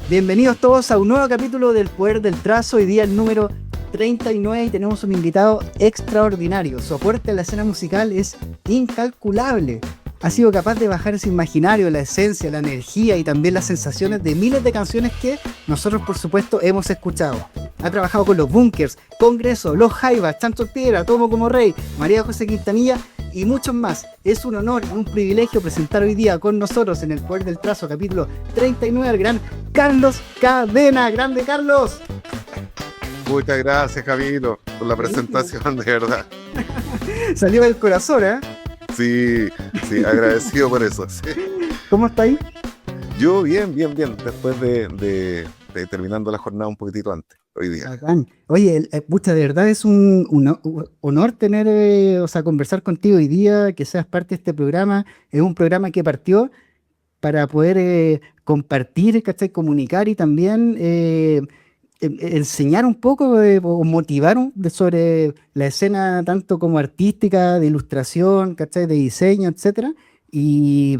Bienvenidos todos a un nuevo capítulo del Poder del Trazo. Hoy día el número 39 y tenemos un invitado extraordinario. Su aporte a la escena musical es incalculable. Ha sido capaz de bajar ese imaginario, la esencia, la energía y también las sensaciones de miles de canciones que nosotros, por supuesto, hemos escuchado. Ha trabajado con los Bunkers, Congreso, Los Jaivas, Chancho Piedra, Tomo como Rey, María José Quintanilla y muchos más. Es un honor y un privilegio presentar hoy día con nosotros en el Poder del Trazo, capítulo 39, al gran Carlos Cadena. ¡Grande, Carlos! Muchas gracias, Camilo, por la presentación, de verdad. Salió del corazón, ¿eh? Sí, sí, agradecido por eso. Sí. ¿Cómo está ahí? Yo bien, después de terminando la jornada un poquitito antes, hoy día. Bacán. Oye, pucha, de verdad es un honor tener, conversar contigo hoy día, que seas parte de este programa. Es un programa que partió para poder compartir, ¿cachai? Comunicar y también enseñar un poco o motivar sobre la escena tanto como artística, de ilustración, ¿cachai? De diseño, etcétera. Y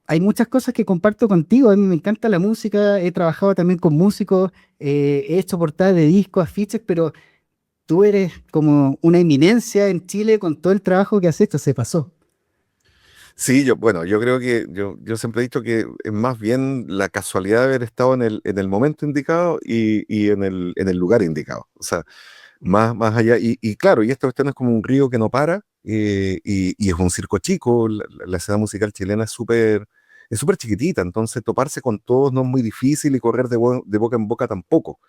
hay muchas cosas que comparto contigo. A mí me encanta la música, he trabajado también con músicos, he hecho portadas de discos, afiches, pero tú eres como una eminencia en Chile con todo el trabajo que has hecho, se pasó. Sí, yo creo que yo siempre he dicho que es más bien la casualidad de haber estado en el momento indicado y en el lugar indicado. O sea, más allá. Y claro, y esta cuestión es como un río que no para, y es un circo chico. La escena musical chilena es súper chiquitita, entonces toparse con todos no es muy difícil y correr de boca en boca tampoco.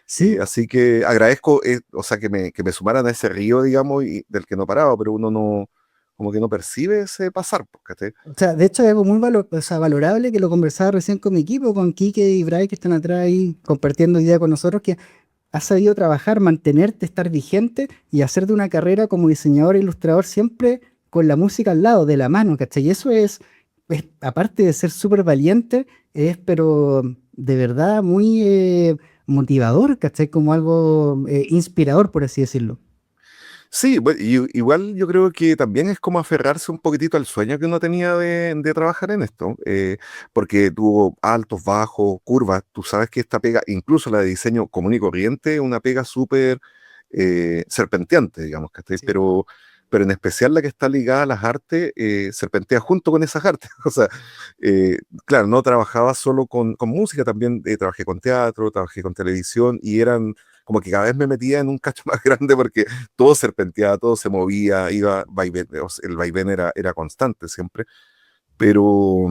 Sí. Así que agradezco, o sea, que me sumaran a ese río, digamos, y del que no paraba, pero uno no, como que no percibe ese pasar, porque O sea, de hecho es algo muy valorable que lo conversaba recién con mi equipo, con Quique y Bray, que están atrás ahí compartiendo idea con nosotros, que has sabido trabajar, mantenerte, estar vigente y hacer de una carrera como diseñador e ilustrador siempre con la música al lado, de la mano, ¿cachai? Y eso aparte de ser súper valiente, pero de verdad muy motivador, ¿cachai? Como algo inspirador, por así decirlo. Sí, igual yo creo que también es como aferrarse un poquitito al sueño que uno tenía de trabajar en esto, porque tuvo altos, bajos, curvas. Tú sabes que esta pega, incluso la de diseño común y corriente, una pega súper serpenteante, digamos, ¿cachai? Sí. Pero en especial la que está ligada a las artes, serpentea junto con esas artes. O sea, eh, claro, no trabajaba solo con música, también trabajé con teatro, trabajé con televisión, y eran como que cada vez me metía en un cacho más grande porque todo serpenteaba, todo se movía, iba vaivén, o sea, el vaivén era constante siempre, pero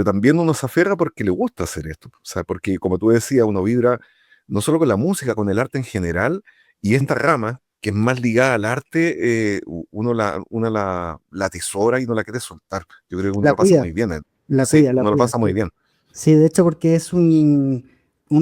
también uno se aferra porque le gusta hacer esto. O sea, porque como tú decías, uno vibra no solo con la música, con el arte en general, y esta rama, que es más ligada al arte, uno la atesora y no la quiere soltar. Yo creo que uno La lo pasa cuida, muy bien. la Sí, cuida, la uno lo cuida, pasa muy sí. bien. Sí, de hecho, porque es un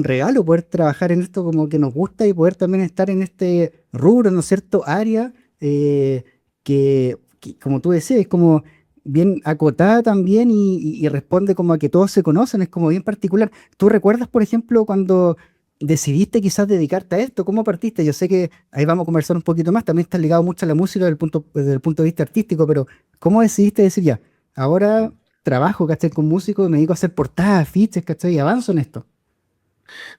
regalo poder trabajar en esto como que nos gusta y poder también estar en este rubro, ¿no es cierto? Área eh, que, como tú decías, es como bien acotada también y responde como a que todos se conocen, es como bien particular. ¿Tú recuerdas, por ejemplo, cuando decidiste quizás dedicarte a esto? ¿Cómo partiste? Yo sé que ahí vamos a conversar un poquito más, también estás ligado mucho a la música desde el punto de vista artístico, pero ¿cómo decidiste decir ya? Ahora trabajo, ¿cachai? Con músicos y me dedico a hacer portadas, afiches, ¿cachai? Y avanzo en esto.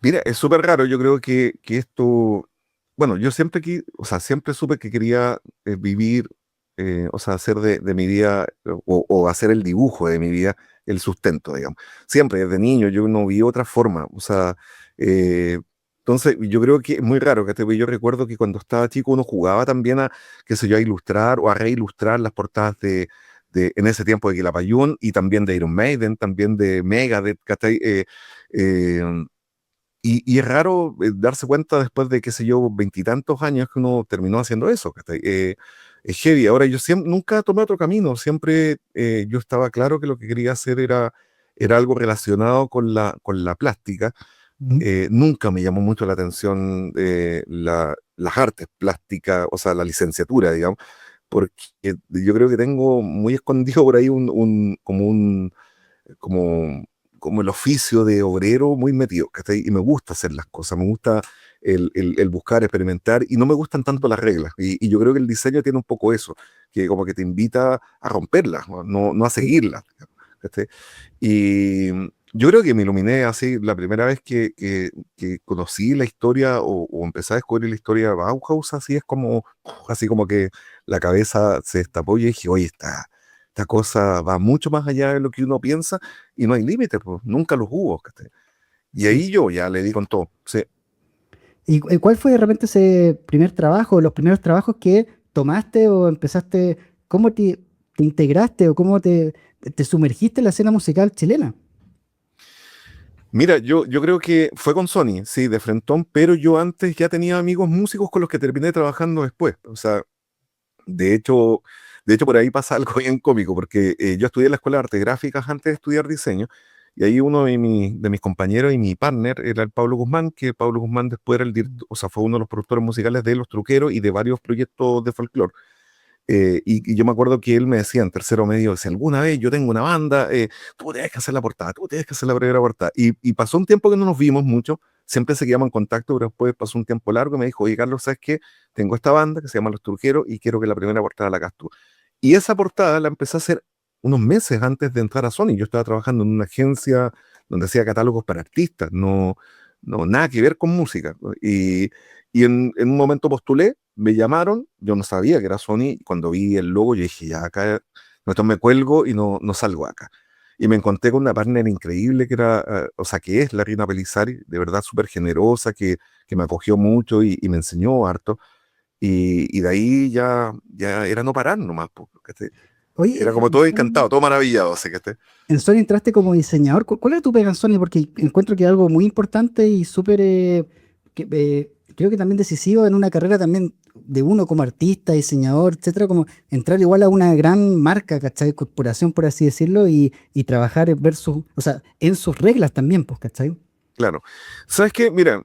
Mira, es súper raro. Yo creo que esto, bueno, yo siempre, o sea, siempre supe que quería vivir, o sea, hacer de mi vida, o hacer el dibujo de mi vida el sustento, digamos. Siempre, desde niño, yo no vi otra forma. O sea, eh, entonces yo creo que es muy raro. Yo recuerdo que cuando estaba chico uno jugaba también a, qué sé yo, a ilustrar o a reilustrar las portadas en ese tiempo de Quilapayún, y también de Iron Maiden, también de Megadeth, ¿cachai? Eh, y es raro darse cuenta después de, qué sé yo, veintitantos años que uno terminó haciendo eso, ¿cachai? Es heavy. Ahora, yo nunca tomé otro camino. Siempre yo estaba claro que lo que quería hacer era algo relacionado con la plástica. Ujú. Nunca me llamó mucho la atención las artes plásticas, o sea, la licenciatura, digamos, porque yo creo que tengo muy escondido por ahí como, como el oficio de obrero muy metido, ¿cachai? Y me gusta hacer las cosas, me gusta el buscar, experimentar, y no me gustan tanto las reglas. Y yo creo que el diseño tiene un poco eso, que como que te invita a romperlas, no a Sí. seguirlas, ¿cachai? Y, yo creo que me iluminé así la primera vez que conocí la historia o empecé a descubrir la historia de Bauhaus, así como que la cabeza se destapó y dije, oye, esta cosa va mucho más allá de lo que uno piensa y no hay límite, pues nunca los hubo. ¿Cachai? Y Sí. ahí yo ya le di con todo. Sí. ¿Y cuál fue de repente ese primer trabajo, los primeros trabajos que tomaste o empezaste, cómo te integraste o cómo te sumergiste en la escena musical chilena? Mira, yo creo que fue con Sony, sí, de frentón, pero yo antes ya tenía amigos músicos con los que terminé trabajando después. O sea, de hecho, de hecho por ahí pasa algo bien cómico, porque yo estudié en la Escuela de Artes Gráficas antes de estudiar diseño, y ahí uno de mis compañeros y mi partner era el Pablo Guzmán, que Pablo Guzmán después era o sea, fue uno de los productores musicales de Los Truqueros y de varios proyectos de folclore. Y yo me acuerdo que él me decía en tercero medio, si alguna vez yo tengo una banda, tú tienes que hacer la portada, tú tienes que hacer la primera portada. Y pasó un tiempo que no nos vimos mucho, siempre seguíamos en contacto, pero después pasó un tiempo largo y me dijo, oye Carlos, ¿sabes qué? Tengo esta banda que se llama Los Truqueros y quiero que la primera portada la hagas tú. Y esa portada la empecé a hacer unos meses antes de entrar a Sony. Yo estaba trabajando en una agencia donde hacía catálogos para artistas, no nada que ver con música. Y en un momento postulé, me llamaron, yo no sabía que era Sony, cuando vi el logo yo dije, ya acá, no me cuelgo y no salgo acá. Y me encontré con una partner increíble que era, o sea, que es la Rina Pelizari, de verdad súper generosa, que me acogió mucho y me enseñó harto. Y de ahí ya era no parar nomás, porque era Oye, como todo encantado, todo maravillado, así que en Sony entraste como diseñador. ¿Cuál era tu pega en Sony? Porque encuentro que es algo muy importante y súper, creo que también decisivo en una carrera también de uno como artista, diseñador, etcétera, como entrar igual a una gran marca, ¿cachai? Corporación, por así decirlo, y trabajar versus, o sea, en sus reglas también, pues, ¿cachai? claro. ¿Sabes qué? Mira,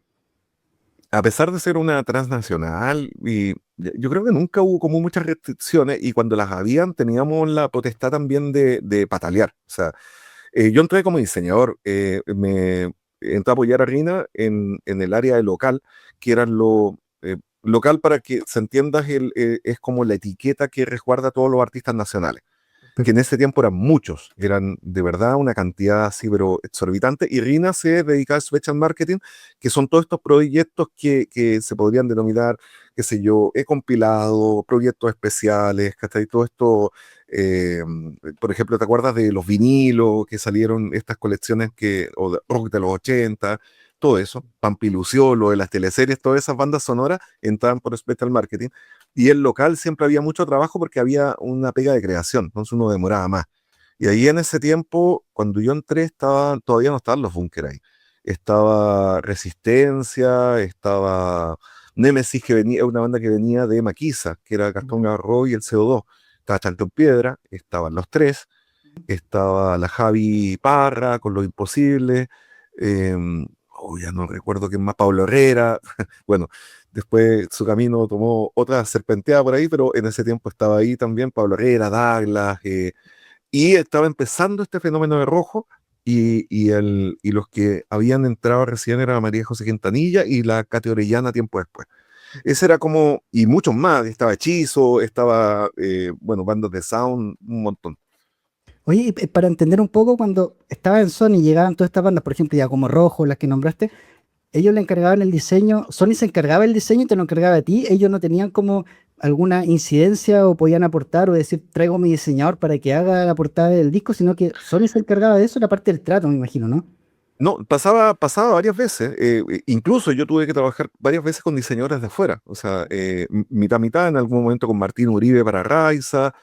a pesar de ser una transnacional, y yo creo que nunca hubo como muchas restricciones y cuando las habían teníamos la potestad también de patalear. O sea, yo entré como diseñador, me entré a apoyar a Rina en el área de local, que era local para que se entienda, es como la etiqueta que resguarda a todos los artistas nacionales que en ese tiempo eran muchos, eran de verdad una cantidad así, pero exorbitante. Y Rina se dedica a Special Marketing, que son todos estos proyectos que se podrían denominar, qué sé yo, he compilado, proyectos especiales, ¿cachai? Todo esto, eh, por ejemplo, ¿te acuerdas de los vinilos que salieron, estas colecciones o de rock de los 80? Todo eso, Pampi Lucio, de las teleseries, todas esas bandas sonoras entraban por Special Marketing. Y el local siempre había mucho trabajo porque había una pega de creación, entonces uno demoraba más. Y ahí en ese tiempo, cuando yo entré, todavía no estaban los búnker ahí. Estaba Resistencia, estaba Nemesis, que venía, una banda que venía de Maquisa, que era Gastón Garro y el CO2. Estaba Chanto en Piedra, estaban los tres, estaba la Javi Parra con Lo Imposible, ya no recuerdo quién más, Pablo Herrera. Bueno, después su camino tomó otra serpenteada por ahí, pero en ese tiempo estaba ahí también Pablo Herrera, Douglas, y estaba empezando este fenómeno de Rojo, y los que habían entrado recién era María José Quintanilla y la Katy Orellana tiempo después. Ese era como, y muchos más, estaba Hechizo, estaba, bueno, bandas de sound, un montón. Oye, y para entender un poco, cuando estaba en Sony llegaban todas estas bandas, por ejemplo, ya como Rojo, las que nombraste, ellos le encargaban el diseño, Sony se encargaba del diseño y te lo encargaba a ti, ellos no tenían como alguna incidencia o podían aportar o decir, traigo a mi diseñador para que haga la portada del disco, sino que Sony se encargaba de eso, la parte del trato, me imagino, ¿no? No, pasaba varias veces. Incluso yo tuve que trabajar varias veces con diseñadores de afuera. O sea, mitad mitad en algún momento con Martín Uribe para Raiza,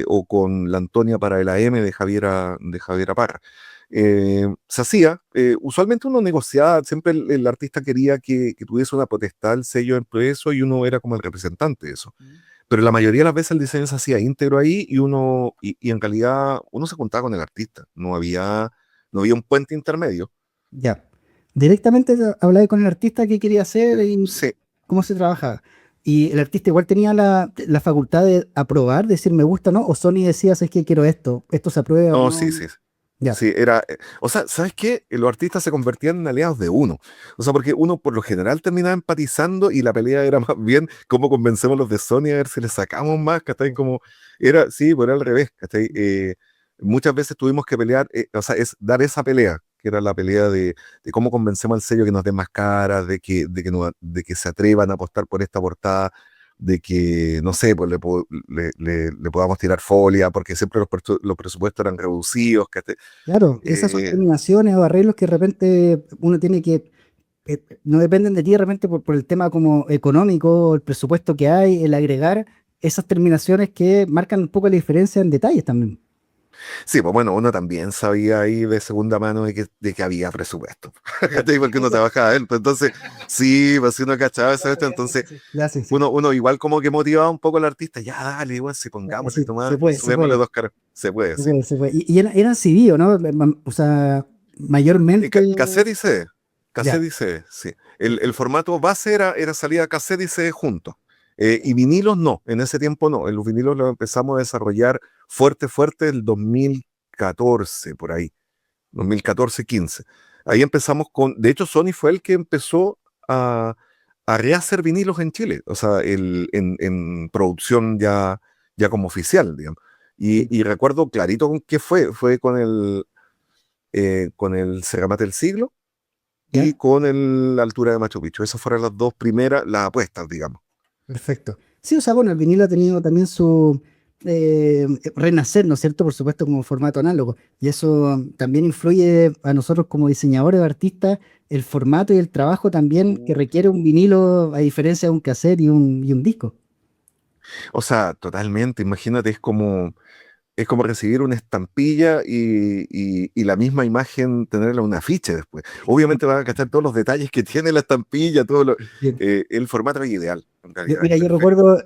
o con la Antonia para el AM de Javiera Parra. Se hacía. Usualmente uno negociaba, siempre el artista quería que tuviese una potestad, el sello dentro de eso, y uno era como el representante de eso. Mm. Pero la mayoría de las veces el diseño se hacía íntegro ahí y en realidad uno se juntaba con el artista. No había un puente intermedio. Ya. Directamente hablaba con el artista qué quería hacer y Sí, cómo se trabajaba. Y el artista igual tenía la facultad de aprobar, decir me gusta, ¿no? O Sony decía, es que quiero esto se aprueba o no, no. sí, sí. Ya, Sí, o sea, ¿sabes qué? Los artistas se convertían en aliados de uno. O sea, porque uno por lo general terminaba empatizando y la pelea era más bien cómo convencemos a los de Sony a ver si les sacamos más, ¿cachai? Sí, pero era al revés, ¿cachai? Muchas veces tuvimos que pelear, o sea, es dar esa pelea, que era la pelea de cómo convencemos al sello que nos den más caras, de que se atrevan a apostar por esta portada, de que, no sé, pues le podamos tirar folia, porque siempre los presupuestos eran reducidos. Claro, esas son Eh, terminaciones o arreglos que de repente uno tiene que, no dependen de ti de repente por el tema como económico, el presupuesto que hay, el agregar esas terminaciones que marcan un poco la diferencia en detalles también. sí, pues bueno, uno también sabía ahí de segunda mano de que había presupuesto, Claro. ¿cachai? Porque uno Eso, trabajaba adentro, entonces, sí, pues si uno cachaba eso, entonces sí, sí. uno igual como que motivaba un poco al artista, ya dale, igual si pongámosle, Sí, tomás, se subémosle puede, dos caras, se puede, se sí. puede, se puede. Y eran CD, ¿o no? O sea, mayormente. Cassette y CD, Ya, cassette y CD, sí. El formato base era salida cassette y CD juntos. Y vinilos no, en ese tiempo no. En los vinilos los empezamos a desarrollar fuerte, fuerte el 2014, por ahí. 2014-15. Ahí empezamos de hecho, Sony fue el que empezó a rehacer vinilos en Chile, o sea, en producción ya como oficial, digamos. sí, Y recuerdo clarito con qué fue con el Cerramate del Siglo y ya, con la Altura de Machu Picchu. Esas fueron las dos primeras, las apuestas, digamos. perfecto. Sí, o sea, bueno, el vinilo ha tenido también su renacer, ¿no es cierto? Por supuesto, como formato análogo. Y eso también influye a nosotros como diseñadores o artistas, el formato y el trabajo también que requiere un vinilo, a diferencia de un cassette y un disco. O sea, totalmente, imagínate, es como recibir una estampilla y la misma imagen tenerla en un afiche después. Obviamente van a cachar todos los detalles que tiene la estampilla, el formato es ideal, en realidad es Mira, yo perfecto. recuerdo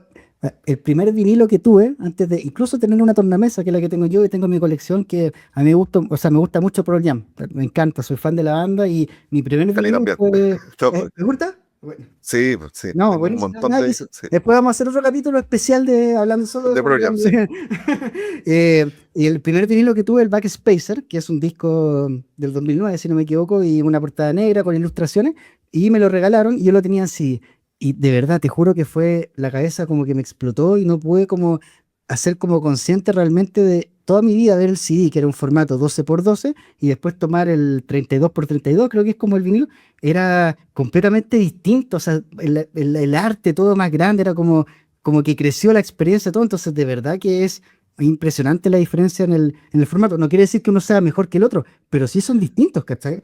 el primer vinilo que tuve, antes de incluso tener una tornamesa, que es la que tengo yo y tengo en mi colección, que a mí me gusta, o sea, me gusta mucho Pearl Jam, me encanta, soy fan de la banda y mi primer Calidad vinilo también. fue... Todo- ¿Me gusta? Bueno. Sí, pues, sí, No, tengo un buenísimo. montón Nada que de, decir. sí, Después vamos a hacer otro capítulo especial de hablando solo de de Pearl Pearl Jam. Jam, sí. Y el primer vinilo que tuve, el Backspacer, que es un disco del 2009, si no me equivoco, y una portada negra con ilustraciones, y me lo regalaron y yo lo tenía así. Y de verdad, te juro que fue la cabeza como que me explotó y no pude como hacer como consciente realmente de toda mi vida ver el CD, que era un formato 12x12, y después tomar el 32x32, creo que es como el vinilo era completamente distinto, o sea, el arte todo más grande, era como que creció la experiencia, todo, entonces de verdad que es impresionante la diferencia en el formato. No quiere decir que uno sea mejor que el otro, pero sí son distintos, ¿cachai?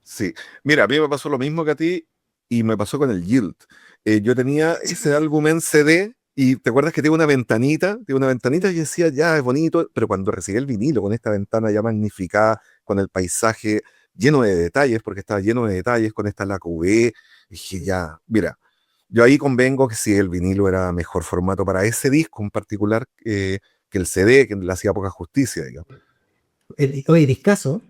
Sí, mira, a mí me pasó lo mismo que a ti y me pasó con el Yield. Yo tenía ese álbum en CD y te acuerdas que tiene una ventanita y decía, ya es bonito, pero cuando recibí el vinilo con esta ventana ya magnificada, con el paisaje lleno de detalles, porque estaba lleno de detalles, con esta laca UV, dije, ya, mira, yo ahí convengo que sí, el vinilo era mejor formato para ese disco en particular que el CD, que le hacía poca justicia, digamos. Oye, discaso,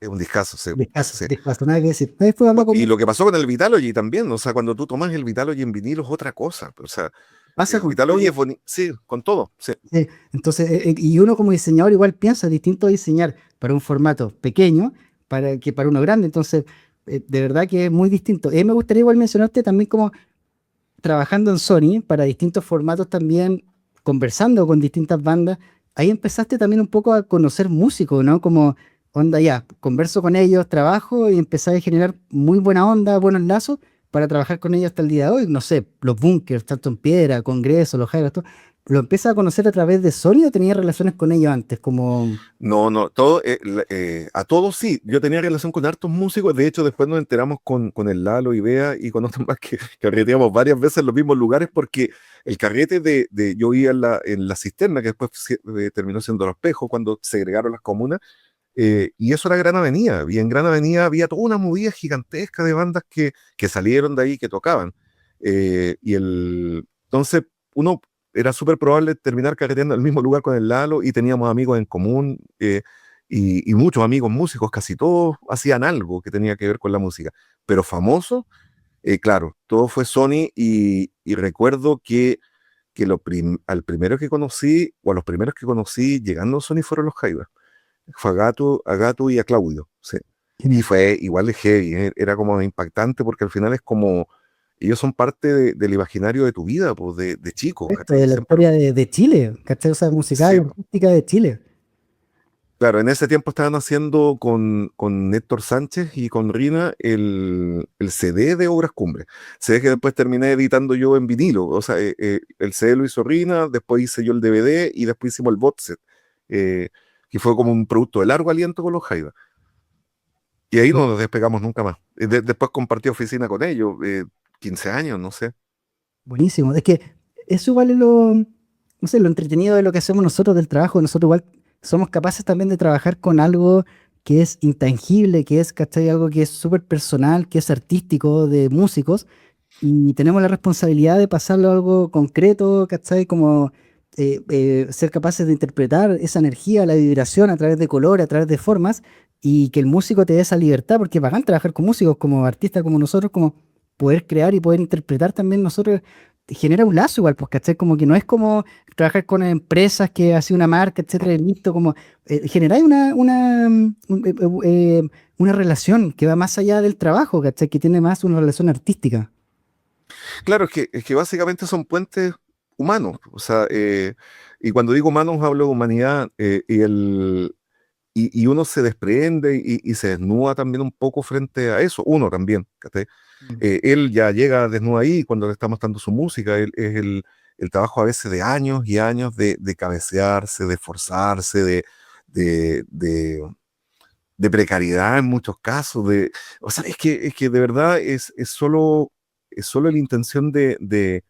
Es un discazo, sí. discaso, Sí. discaso, nada que decir. Después hablamos con Y lo que pasó con el Vitalogy también, o sea, cuando tú tomas el Vitalogy en vinilo es otra cosa, o sea, pasa el con Vitalogy todo. es bonito, sí, con todo, sí. Sí, entonces, y uno como diseñador igual piensa distinto a diseñar para un formato pequeño para que para uno grande, entonces de verdad que es muy distinto. Me gustaría igual mencionarte también como trabajando en Sony para distintos formatos también, conversando con distintas bandas, ahí empezaste también un poco a conocer músicos, ¿no? Como onda ya, converso con ellos, trabajo y empecé a generar muy buena onda, buenos lazos para trabajar con ellos hasta el día de hoy. No sé, los Bunkers, tanto en Piedra, Congreso, los Jaivas, todo. ¿Lo empiezas a conocer a través de Sony o tenías relaciones con ellos antes? Como, No, no, a todos sí, yo tenía relación con hartos músicos, de hecho después nos enteramos con el Lalo y Bea y con otros más que carreteamos varias veces en los mismos lugares porque el carrete yo iba en la cisterna, que después terminó siendo Los Espejos cuando se agregaron las comunas. Y eso era Gran Avenida. Y en Gran Avenida había toda una movida gigantesca de bandas que salieron de ahí, que tocaban. Entonces, uno era súper probable terminar carreteando en el mismo lugar con el Lalo y teníamos amigos en común y muchos amigos músicos, casi todos hacían algo que tenía que ver con la música. Pero famoso, claro, todo fue Sony y recuerdo que al primero que conocí, o a los primeros que conocí llegando a Sony fueron los Jaivas. Fue a Gato y a Claudio, sí. Y genial. fue igual de heavy, era como impactante porque al final es como, ellos son parte del imaginario de tu vida, pues de chico, Esto ¿cachai? de la Siempre, historia de Chile, ¿cachai? O sea, musical y sí, po. artística de Chile. Claro, en ese tiempo estaban haciendo con Héctor Sánchez y con Rina el CD de Obras Cumbre. CD que después terminé editando yo en vinilo. O sea, el CD lo hizo Rina, después hice yo el DVD y después hicimos el box set, eh, que fue como un producto de largo aliento con los Jaivas. Y ahí no nos despegamos nunca más. Después compartí oficina con ellos, 15 años, no sé. Buenísimo. Es que eso igual es no sé, lo entretenido de lo que hacemos nosotros del trabajo. Nosotros igual somos capaces también de trabajar con algo que es intangible, que es, ¿cachai? Algo que es súper personal, que es artístico, de músicos, y tenemos la responsabilidad de pasarlo a algo concreto, ¿cachai? Como ser capaces de interpretar esa energía, la vibración a través de color, a través de formas, y que el músico te dé esa libertad, porque es bacán trabajar con músicos como artistas como nosotros, como poder crear y poder interpretar también nosotros. Genera un lazo igual, pues, ¿cachai? Como que no es como trabajar con empresas que hace una marca, etcétera, y listo, como generáis una relación que va más allá del trabajo, ¿cachai? Que tiene más una relación artística. Claro, es que básicamente son puentes humanos. O sea, y cuando digo humanos hablo de humanidad, y uno se desprende y se desnuda también un poco frente a eso, uno también. ¿Cachai? Mm. Él ya llega desnudo ahí cuando le está mostrando su música, es el trabajo a veces de años y años de cabecearse, de esforzarse, de, de, de precariedad en muchos casos, o sea, es que de verdad es solo la intención de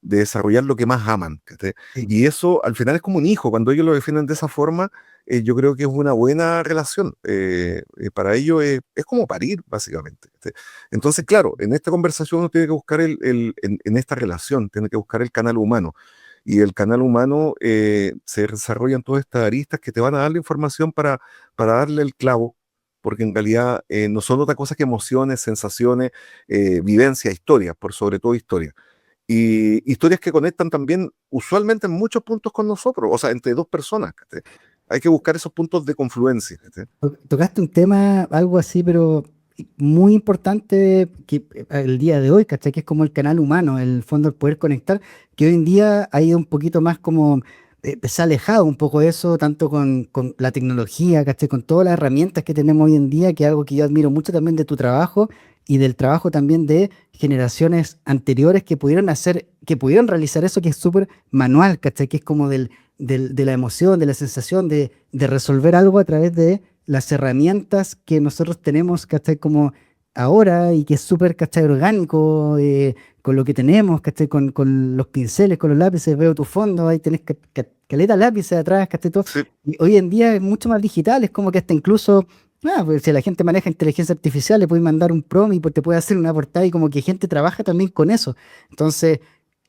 desarrollar lo que más aman. ¿Cachai? Sí. Y eso al final es como un hijo, cuando ellos lo definen de esa forma, yo creo que es una buena relación. Para ellos es como parir, básicamente. ¿Cachai? Entonces, claro, en esta conversación uno tiene que buscar en esta relación, tiene que buscar el canal humano. Y el canal humano se desarrollan todas estas aristas que te van a dar la información para darle el clavo, porque en realidad no son otra cosa que emociones, sensaciones, vivencias, historias, por sobre todo historias. Y historias que conectan también usualmente en muchos puntos con nosotros, o sea, entre dos personas. ¿Cachai? Hay que buscar esos puntos de confluencia. ¿Cachai? Tocaste un tema, algo así, pero muy importante que el día de hoy, ¿cachai? Que es como el canal humano, el fondo, el poder conectar, que hoy en día ha ido un poquito más como, se ha alejado un poco de eso, tanto con la tecnología, ¿cachai? Con todas las herramientas que tenemos hoy en día, que es algo que yo admiro mucho también de tu trabajo y del trabajo también de generaciones anteriores que pudieron hacer, que pudieron realizar eso que es súper manual, ¿cachai? Que es como de la emoción, de la sensación de resolver algo a través de las herramientas que nosotros tenemos, ¿cachai? Como ahora y que es súper, ¿cachai? Orgánico, con lo que tenemos, ¿cachai? Con los pinceles, con los lápices, veo tu fondo, ahí tenés caleta lápices atrás, ¿cachai? Todo. Sí, Y hoy en día es mucho más digital, es como que hasta incluso, pues si la gente maneja inteligencia artificial, le puedes mandar un prompt y pues te puede hacer una portada y como que gente trabaja también con eso. Entonces,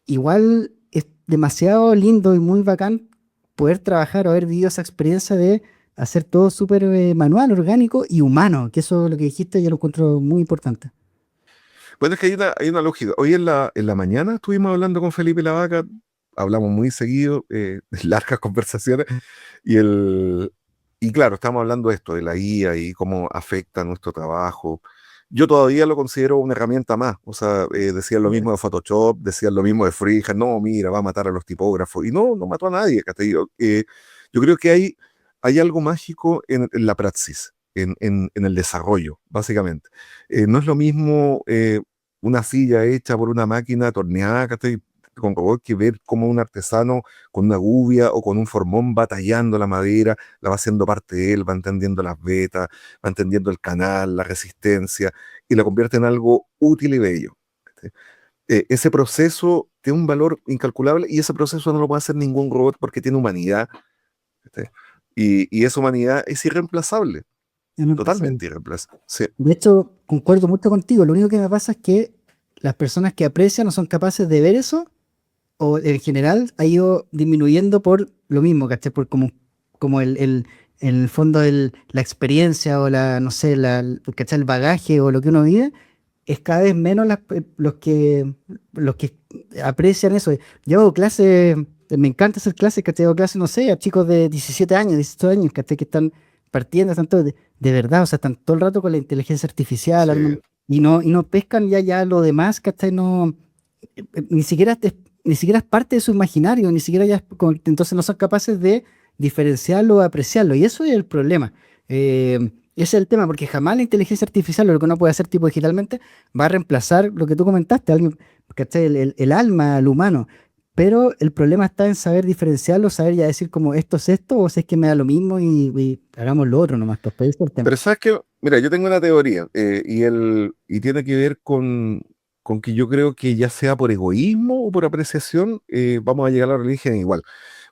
igual es demasiado lindo y muy bacán poder trabajar o haber vivido esa experiencia de hacer todo súper manual, orgánico y humano, que eso lo que dijiste yo lo encuentro muy importante. bueno, es que hay una lógica. Hoy en la mañana estuvimos hablando con Felipe Lavaca, hablamos muy seguido, largas conversaciones, y claro, estamos hablando de esto, de la IA y cómo afecta nuestro trabajo. Yo todavía lo considero una herramienta más. O sea, decían lo mismo de Photoshop, decían lo mismo de Freehand, no, mira, va a matar a los tipógrafos. Y no, no mató a nadie. ¿Cachai? Yo creo que hay algo mágico en la praxis, en el desarrollo, básicamente. No es lo mismo una silla hecha por una máquina torneada, ¿cachai? Con robot, que ver cómo un artesano con una gubia o con un formón va tallando la madera, la va haciendo parte de él, va entendiendo las vetas, va entendiendo el canal, la resistencia, y la convierte en algo útil y bello. ¿Cachai? Ese proceso tiene un valor incalculable y ese proceso no lo puede hacer ningún robot porque tiene humanidad. ¿Cachai? Y esa humanidad es irreemplazable, Ya me empezó. totalmente irreemplazable. Sí. De hecho, concuerdo mucho contigo. Lo único que me pasa es que las personas que aprecian no son capaces de ver eso, o en general ha ido disminuyendo por lo mismo, ¿cachai? Por como en el fondo la experiencia o no sé, ¿cachai? El bagaje o lo que uno vive, es cada vez menos los que aprecian eso. Yo hago clases, me encanta hacer clases, ¿cachai? Hago clases, no sé, a chicos de 17 años, 18 años, ¿cachai? Que están partiendo, tanto de verdad, o sea, están todo el rato con la inteligencia artificial, Sí. y no pescan ya lo demás, ¿cachai? No, ni siquiera es parte de su imaginario, ni siquiera entonces no son capaces de diferenciarlo o apreciarlo. Y eso es el problema. Ese es el tema, porque jamás la inteligencia artificial, o lo que uno puede hacer tipo digitalmente, va a reemplazar lo que tú comentaste, alguien, ¿cachai? El alma, al humano. Pero el problema está en saber diferenciarlo, saber ya decir como esto es esto, o si es que me da lo mismo y hagamos lo otro nomás, pues, pero ese es el tema. Pero sabes que, mira, yo tengo una teoría y tiene que ver con que yo creo que ya sea por egoísmo o por apreciación, vamos a llegar a la religión igual.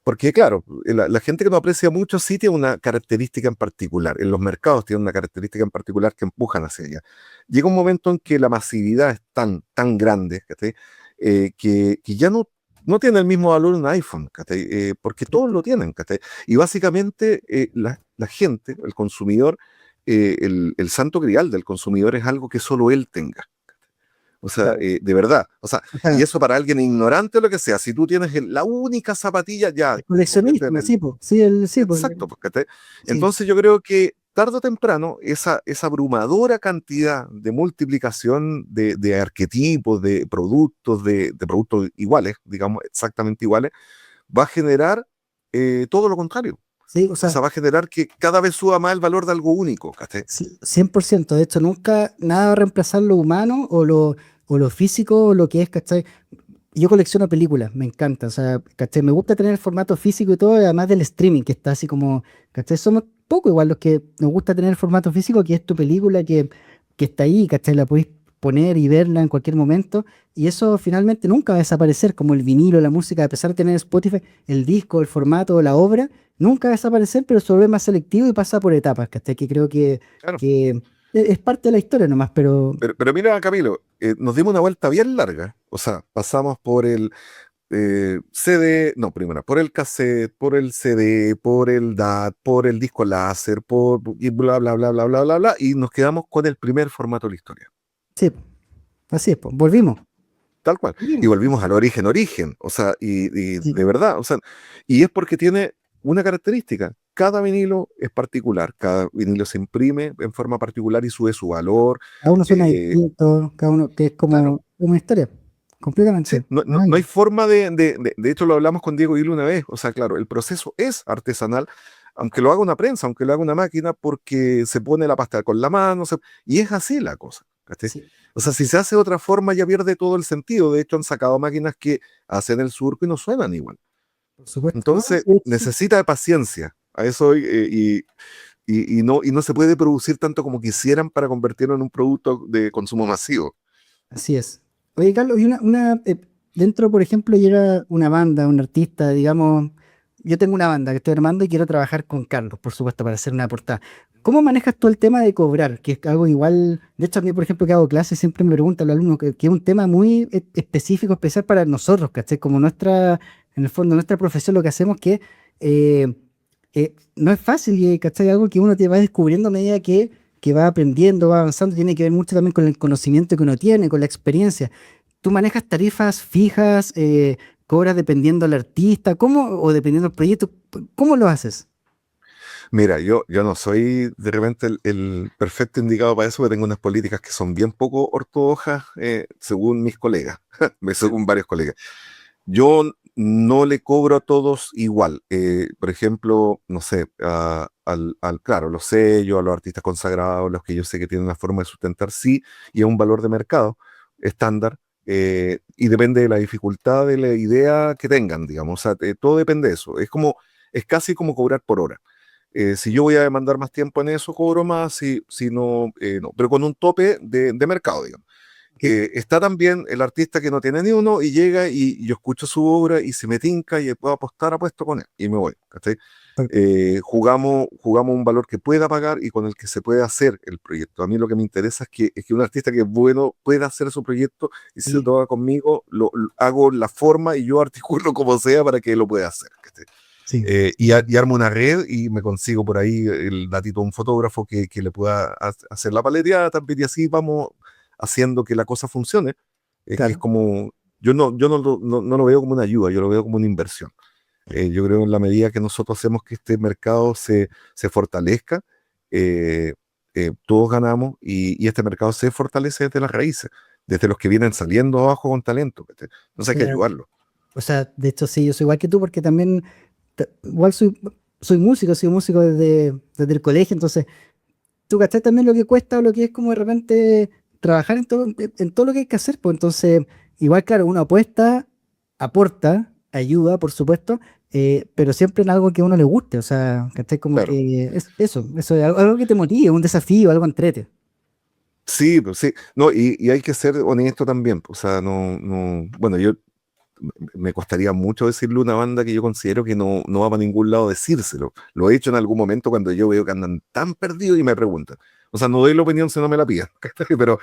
Porque claro, la gente que no aprecia mucho sí tiene una característica en particular. En los mercados tiene una característica en particular que empujan hacia allá. Llega un momento en que la masividad es tan grande, ¿cachai? Que ya no tiene el mismo valor un iPhone, ¿cachai? Porque todos lo tienen, ¿cachai? Y básicamente la gente, el consumidor, el santo grial del consumidor es algo que solo él tenga. O sea, Claro. de verdad. O sea, O y sea, eso para alguien ignorante o lo que sea, si tú tienes la única zapatilla, ya el se convierte en coleccionismo, el. sí, po, sí, sí, po, Exacto, pues, ¿cachai? sí. Entonces yo creo que tarde o temprano esa abrumadora cantidad de multiplicación de arquetipos, de productos iguales, digamos, exactamente iguales, va a generar todo lo contrario. Sí, o O sea, sea, va a generar que cada vez suba más el valor de algo único, ¿cachai? sí, 100%. De hecho, nunca nada va a reemplazar lo humano o lo físico o lo que es, ¿cachai? Yo colecciono películas, me encanta, o sea, ¿cachai? Me gusta tener el formato físico y todo, además del streaming, que está así como, ¿cachai? Somos poco igual los que nos gusta tener el formato físico, que es tu película, que está ahí, ¿cachai? La podéis poner y verla en cualquier momento, y eso finalmente nunca va a desaparecer, como el vinilo, la música, a pesar de tener Spotify, el disco, el formato, la obra, nunca va a desaparecer, pero se vuelve más selectivo y pasa por etapas, ¿cachai? Que creo Claro. que es parte de la historia nomás, pero Pero mira, Camilo, nos dimos una vuelta bien larga. O sea, pasamos por el CD, no, primero, por el cassette, por el CD, por el DAT, por el disco láser, y bla, bla, bla, bla, bla, bla, bla, y nos quedamos con el primer formato de la historia. sí, así es, pues, volvimos. Tal cual. Y Volvimos. volvimos al origen, o sea, y Sí. de verdad, o sea, y es porque tiene una característica. Cada vinilo es particular, cada vinilo se imprime en forma particular y sube su valor. Cada uno suena eh, distinto, cada uno que es claro, como una historia, sí, completamente. no hay forma de hecho lo hablamos con Diego Hilo una vez, o sea, claro, el proceso es artesanal, aunque lo haga una prensa, aunque lo haga una máquina, porque se pone la pasta con la mano, y es así la cosa, ¿cachai? Sí, O sea, si se hace de otra forma ya pierde todo el sentido, de hecho han sacado máquinas que hacen el surco y no suenan igual. por supuesto. No, Entonces, sí, sí, necesita de paciencia, a eso y no se puede producir tanto como quisieran para convertirlo en un producto de consumo masivo. así es. Oye, Carlos, y dentro, por ejemplo, llega una banda, un artista, digamos, yo tengo una banda que estoy armando y quiero trabajar con Carlos, por supuesto, para hacer una portada. ¿Cómo manejas tú el tema de cobrar? Que es algo igual, de hecho, a mí, por ejemplo, que hago clases, siempre me preguntan los alumnos que es un tema muy específico, especial para nosotros, ¿cachai? Como en el fondo, nuestra profesión, lo que hacemos que eh, no es fácil, y, ¿cachai? Algo que uno te va descubriendo a medida que va aprendiendo, va avanzando, tiene que ver mucho también con el conocimiento que uno tiene, con la experiencia. ¿Tú manejas tarifas fijas, cobras dependiendo del artista, cómo, o dependiendo del proyecto? ¿Cómo lo haces? Mira, yo no soy de repente el perfecto indicado para eso, porque tengo unas políticas que son bien poco ortodoxas, según mis colegas, según varios colegas. Yo no le cobro a todos igual. Por ejemplo, no sé, claro, los sellos, a los artistas consagrados, los que yo sé que tienen una forma de sustentar, sí, y a un valor de mercado estándar. Y depende de la dificultad de la idea que tengan, digamos. O sea, todo depende de eso. Es casi como cobrar por hora. Si yo voy a demandar más tiempo en eso, cobro más, si no, no, pero con un tope de mercado, digamos. Que- Está también el artista que no tiene ni uno y llega y yo escucho su obra y se me tinca y puedo apostar, apuesto con él y me voy, ¿cachai? Jugamos un valor que pueda pagar y con el que se puede hacer el proyecto. A mí lo que me interesa es que un artista que es bueno pueda hacer su proyecto y si se Sí, toca conmigo, hago la forma y yo articulo como sea para que lo pueda hacer, ¿cachai? sí, Y armo una red y me consigo por ahí el datito de un fotógrafo que le pueda hacer la paleteada también y así vamos haciendo que la cosa funcione. Que es claro. como, yo no lo veo como una ayuda, yo lo veo como una inversión. Yo creo en la medida que nosotros hacemos que este mercado se fortalezca, eh, todos ganamos y este mercado se fortalece desde las raíces, desde los que vienen saliendo abajo con talento. ¿Cachai? Entonces hay que Claro. ayudarlo. O sea, de hecho sí, yo soy igual que tú porque también igual soy músico, he sido músico desde el colegio, entonces tú cachai también lo que cuesta o lo que es como de repente trabajar en todo lo que hay que hacer, pues entonces, igual claro, uno apuesta, aporta, ayuda, por supuesto, pero siempre en algo que a uno le guste, o sea, cachai como Claro. que es eso es algo que te motive, un desafío, algo entrete. Sí, pues sí. No, y hay que ser honesto también. O sea, bueno, me costaría mucho decirle a una banda que yo considero que no va para ningún lado decírselo. Lo he hecho en algún momento cuando yo veo que andan tan perdidos y me preguntan. O sea, no doy la opinión si no me la pidan, ¿cachai? Pero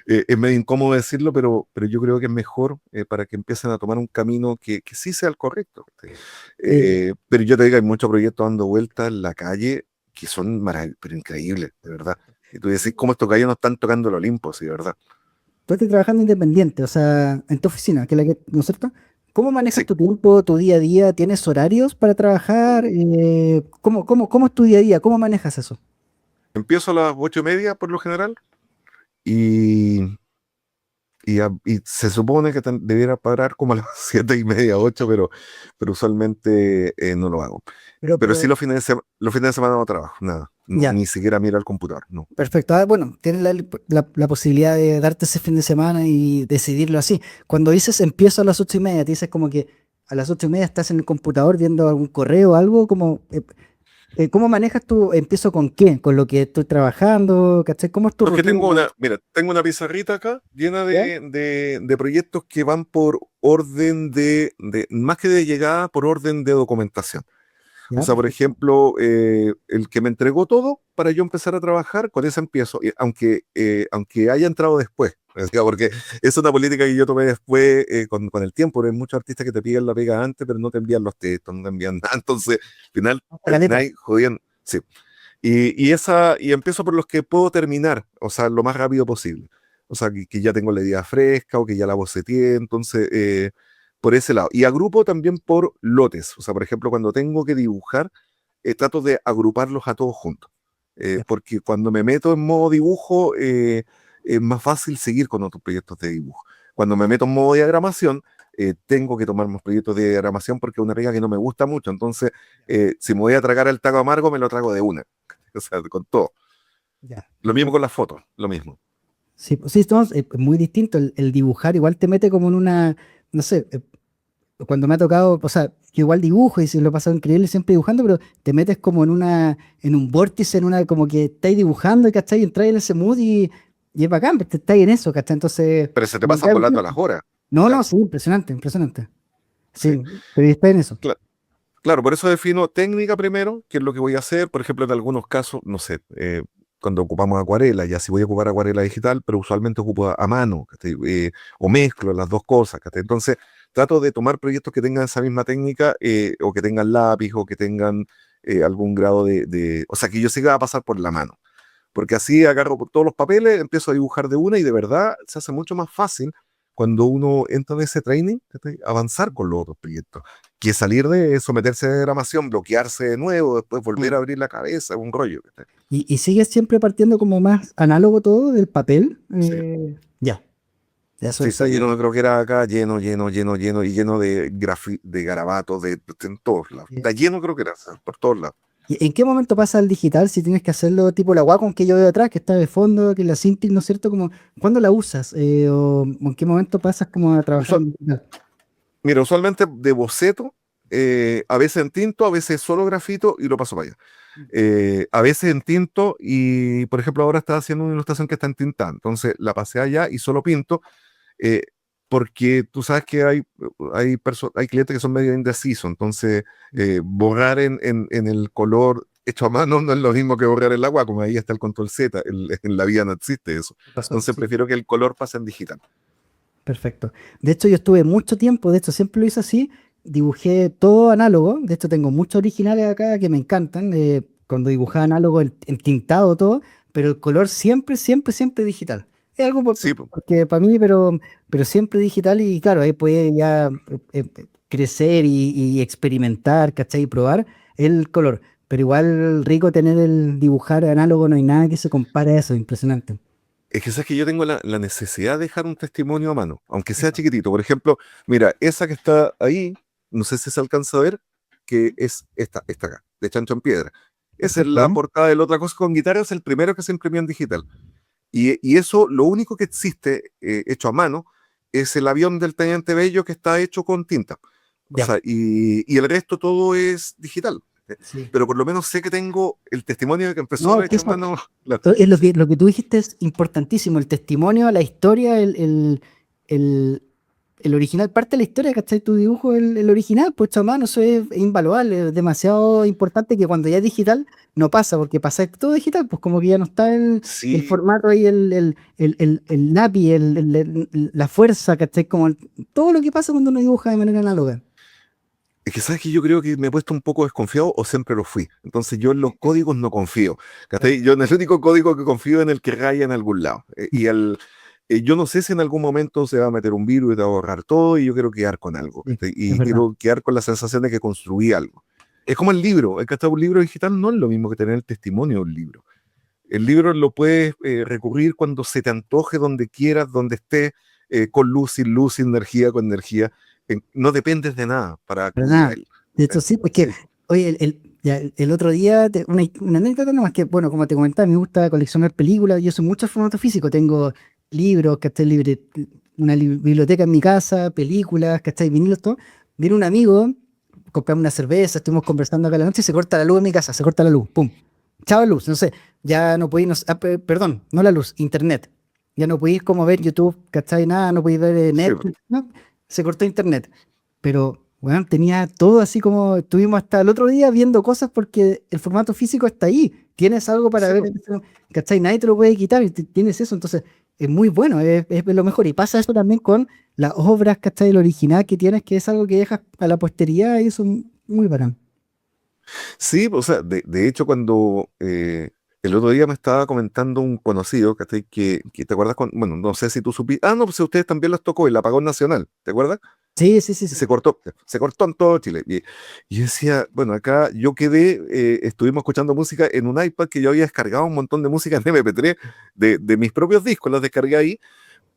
es medio incómodo decirlo, pero yo creo que es mejor para que empiecen a tomar un camino que sí sea el correcto, ¿cachai? Eh, Pero yo te digo, hay muchos proyectos dando vueltas en la calle que son pero increíbles, de verdad. Y tú decís, ¿cómo estos gallos no están tocando el Olimpo? Sí, de verdad. Tú estás trabajando independiente, o sea, en tu oficina, que es la que, ¿no es cierto? ¿Cómo manejas Sí. tu tiempo, tu día a día? ¿Tienes horarios para trabajar? ¿Cómo es tu día a día? ¿Cómo manejas eso? Empiezo a las 8:30 por lo general y, y se supone que debiera parar como a las 7:30, 8, pero usualmente no lo hago. Pero, Pero sí pero, los fines de semana no trabajo, nada. ya, Ni siquiera miro al computador, no. perfecto. Ah, bueno, tienes la posibilidad de darte ese fin de semana y decidirlo así. Cuando dices empiezo a las 8:30, te dices como que a las 8:30 estás en el computador viendo algún correo o algo, ¿cómo manejas tu empiezo con qué? ¿Con lo que estoy trabajando? ¿Cachai? ¿Cómo es tu Porque rutina? mira, tengo una pizarrita acá llena ¿Ya? de proyectos que van por orden más que de llegada, por orden de documentación. O Ya, sea, por perfecto. ejemplo, el que me entregó todo para yo empezar a trabajar, con ese empiezo, aunque haya entrado después. O sea, porque es una política que yo tomé después con el tiempo. Hay muchos artistas que te piden la pega antes, pero no te envían los textos, no te envían nada. Entonces, al final, Caleta. termináis jodiendo. Sí. Y empiezo por los que puedo terminar, o sea, lo más rápido posible. O sea, que ya tengo la idea fresca o que ya la boceteé, entonces, por ese lado. Y agrupo también por lotes. O sea, por ejemplo, cuando tengo que dibujar, trato de agruparlos a todos juntos. Ya. Porque cuando me meto en modo dibujo, es más fácil seguir con otros proyectos de dibujo. Cuando me meto en modo diagramación, tengo que tomar más proyectos de diagramación porque es una pega que no me gusta mucho. Entonces, si me voy a tragar el taco amargo, me lo trago de una. O sea, con todo. Ya, Lo mismo con perfecto. las fotos, lo mismo. Sí, pues sí, es muy distinto. El dibujar igual te mete como en una, no sé, cuando me ha tocado, o sea, yo igual dibujo y se lo he pasado increíble siempre dibujando, pero te metes como en un vórtice, como que estáis dibujando, ¿cachai? Y entráis en ese mood y es bacán, pues, estáis en eso, ¿cachai? Entonces, Pero se te como que pasan hago volando tiempo. las horas. No, no, Claro, sí, impresionante, impresionante. sí. Sí, pero estáis en eso. Claro, por eso defino técnica primero, qué es lo que voy a hacer. Por ejemplo, en algunos casos, no sé, cuando ocupamos acuarela, ya si voy a ocupar acuarela digital, pero usualmente ocupo a mano, ¿cachai? O mezclo las dos cosas, ¿cachai? Entonces, trato de tomar proyectos que tengan esa misma técnica, o que tengan lápiz, o que tengan algún grado o sea, que yo siga a pasar por la mano. Porque así agarro por todos los papeles, empiezo a dibujar de una y de verdad se hace mucho más fácil cuando uno entra en ese training, ¿cachai? Avanzar con los otros proyectos, que salir de someterse a gramación, bloquearse de nuevo, después volver a Mm. abrir la cabeza, un rollo, ¿cachai? ¿Y sigues siempre partiendo como más análogo todo del papel? Sí. Ya, ya eso Sí, está soy. lleno de croquera acá, lleno, lleno, lleno, lleno, y lleno de garabatos, en todos lados. Está lleno de croqueras, por todos lados. ¿Y en qué momento pasa al digital si tienes que hacerlo tipo la Wacom que yo veo atrás, que está de fondo, que la Cintiq, ¿no es cierto? Como, ¿cuándo la usas? ¿O en qué momento pasas como a trabajar Usual- en digital? Mira, usualmente de boceto, a veces en tinto, a veces solo grafito y lo paso para allá. A veces en tinto y, por ejemplo, ahora está haciendo una ilustración que está en tinta, entonces la pasé allá y solo pinto, eh, porque tú sabes que hay clientes que son medio indecisos, entonces borrar en el color hecho a mano no es lo mismo que borrar el agua, como ahí está el control Z, en la vida no existe eso. Pasó, Entonces sí. prefiero que el color pase en digital. Perfecto. De hecho, yo estuve mucho tiempo, de hecho, siempre lo hice así, dibujé todo análogo, de hecho, tengo muchos originales acá que me encantan, cuando dibujaba análogo, tintado todo, pero el color siempre, siempre, siempre digital. Es algo Sí, po. porque para mí, pero siempre digital y claro, ahí puede ya crecer y experimentar, ¿cachai? Y probar el color. Pero igual rico tener el dibujar análogo, no hay nada que se compare a eso, impresionante. Es que sabes que yo tengo la necesidad de dejar un testimonio a mano, aunque sea Eso. chiquitito. Por ejemplo, mira, esa que está ahí, no sé si se alcanza a ver, que es esta acá. de Chancho en Piedra. Esa es la Perfecto. portada del Otra Cosa con Guitarra, es el primero que se imprimió en digital. Y eso, lo único que existe hecho a mano es el avión del Teniente Bello que está hecho con tinta. O Ya, sea, y el resto todo es digital. sí. Pero por lo menos sé que tengo el testimonio de que empezó No, es que hecho a eso, mano. Claro. es lo que tú dijiste es importantísimo, el testimonio, la historia, el, el original, parte de la historia, ¿cachai? Tu dibujo, el original, pues hecho a mano, eso es invaluable, es demasiado importante que cuando ya es digital no pasa, porque pasa todo digital, pues como que ya no está el Sí, formato ahí, el lápiz, la fuerza, ¿cachai? Como todo lo que pasa cuando uno dibuja de manera análoga. es que sabes que yo creo que me he puesto un poco desconfiado o siempre lo fui. Entonces yo en los códigos no confío. ¿Cachai? Yo en el único código que confío es en el que raya en algún lado. Yo no sé si en algún momento se va a meter un virus y te va a borrar todo y yo quiero quedar con algo. Sí, ¿Cachai? es Y verdad. quiero quedar con la sensación de que construí algo. Es como el libro. ¿Cachai? Un libro digital no es lo mismo que tener el testimonio de un libro. El libro lo puedes recurrir cuando se te antoje, donde quieras, donde estés, con luz, sin energía, con energía. No dependes de nada para Pero acudir a nada, él. de hecho sí, porque, Sí, oye, ya, el otro día, una anécdota nomás que, bueno, como te comentaba, me gusta coleccionar películas, yo soy mucho formato físico, tengo libros, ¿cachai? Una biblioteca en mi casa, películas, ¿cachai? Vinilos, todo. Viene un amigo, compramos una cerveza, estuvimos conversando acá la noche y se corta la luz en mi casa, se corta la luz, pum. Chao luz, no sé, ya no podéis, perdón, no la luz, internet. Ya no podéis como ver YouTube, ¿cachai? Nada, no podéis ver sí, Netflix, no, se cortó internet. Pero, bueno, tenía todo así como estuvimos hasta el otro día viendo cosas porque el formato físico está ahí. Tienes algo para sí, ver, ¿cachai? Nadie te lo puede quitar y tienes eso, entonces es muy bueno, es lo mejor. Y pasa eso también con las obras, ¿cachai? El original que tienes, que es algo que dejas a la posteridad y eso es muy bacán. sí, o sea, de hecho, cuando el otro día me estaba comentando un conocido, ¿cachai? Que te acuerdas, bueno, no sé si tú supiste, no, pues a ustedes también los tocó el apagón nacional, ¿te acuerdas? Sí, sí, sí, sí. Se cortó en todo Chile. Y yo decía, bueno, acá yo quedé, estuvimos escuchando música en un iPad que yo había descargado un montón de música en MP3 de mis propios discos, las descargué ahí,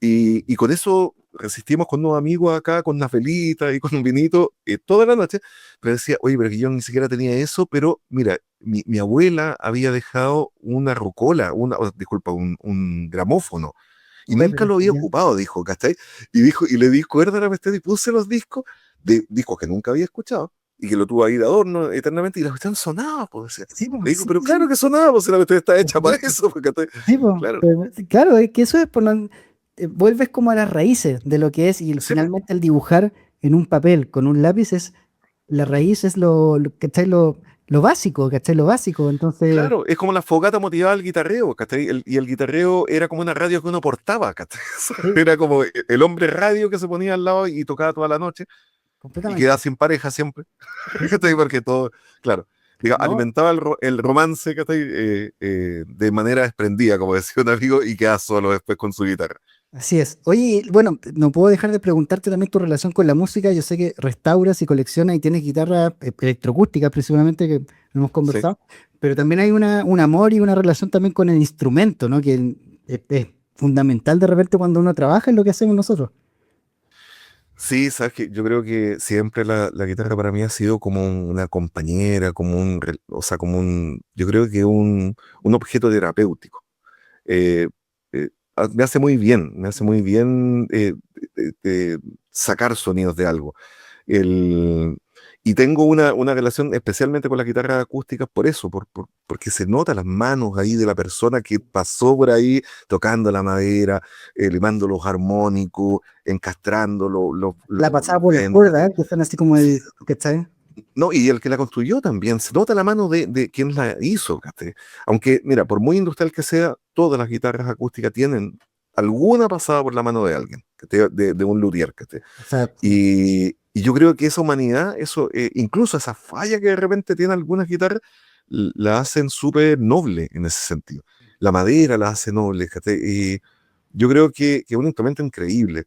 y con eso resistimos con unos amigos acá, con una velita y con un vinito, toda la noche. Pero decía, oye, pero que yo ni siquiera tenía eso, pero mira, mi abuela había dejado una rocola, disculpa, un gramófono y Oye, nunca pero lo había ya. ocupado, dijo, ¿cachai? Y dijo, y le di cuerda a la cuestión y puse los discos de discos que nunca había escuchado y que lo tuvo ahí de adorno eternamente y la cuestión sonaba, pues decía. Sí, Le pues, digo, sí, pero claro sí. que sonaba, pues si la cuestión está Por hecha para supuesto. eso, pues, ¿cachai? Sí, po, Claro, pero claro, es que eso es por vuelves como a las raíces de lo que es y sí, pues, finalmente el dibujar en un papel con un lápiz es la raíz es ¿cachai? Lo básico, ¿cachai? Lo básico, entonces, claro, es como la fogata motivada al guitarreo, ¿cachai? Y el guitarreo era como una radio que uno portaba, ¿cachai? sí, Era como el hombre radio que se ponía al lado y tocaba toda la noche y completamente. quedaba sin pareja siempre, Sí, sí, ¿cachai? Porque todo, claro, diga, no, alimentaba el romance, ¿cachai? De manera desprendida, como decía un amigo, y quedaba solo después con su guitarra. así es. Oye, bueno, no puedo dejar de preguntarte también tu relación con la música. Yo sé que restauras y coleccionas y tienes guitarra electroacústica, principalmente, que hemos Sí. conversado, pero también hay un amor y una relación también con el instrumento, ¿no? Que es fundamental de repente cuando uno trabaja en lo que hacemos nosotros. Sí, sabes que yo creo que siempre la guitarra para mí ha sido como una compañera, o sea, yo creo que un objeto terapéutico. Eh, me hace muy bien sacar sonidos de algo. El, y tengo una relación especialmente con las guitarras acústicas por eso, porque se nota las manos ahí de la persona que pasó por ahí tocando la madera, limando los armónicos, encastrando La pasada los por las dientes. cuerdas, que están así como el, ¿cachai? No, y el que la construyó también, se nota la mano de quien la hizo, ¿cachai? Aunque, mira, por muy industrial que sea, todas las guitarras acústicas tienen alguna pasada por la mano de alguien, ¿cachai? De un luthier, ¿cachai? O sea, sí, Y yo creo que esa humanidad, incluso esa falla que de repente tienen algunas guitarras, la hacen súper noble en ese sentido. La madera la hace noble, ¿cachai? Y yo creo que es un instrumento increíble.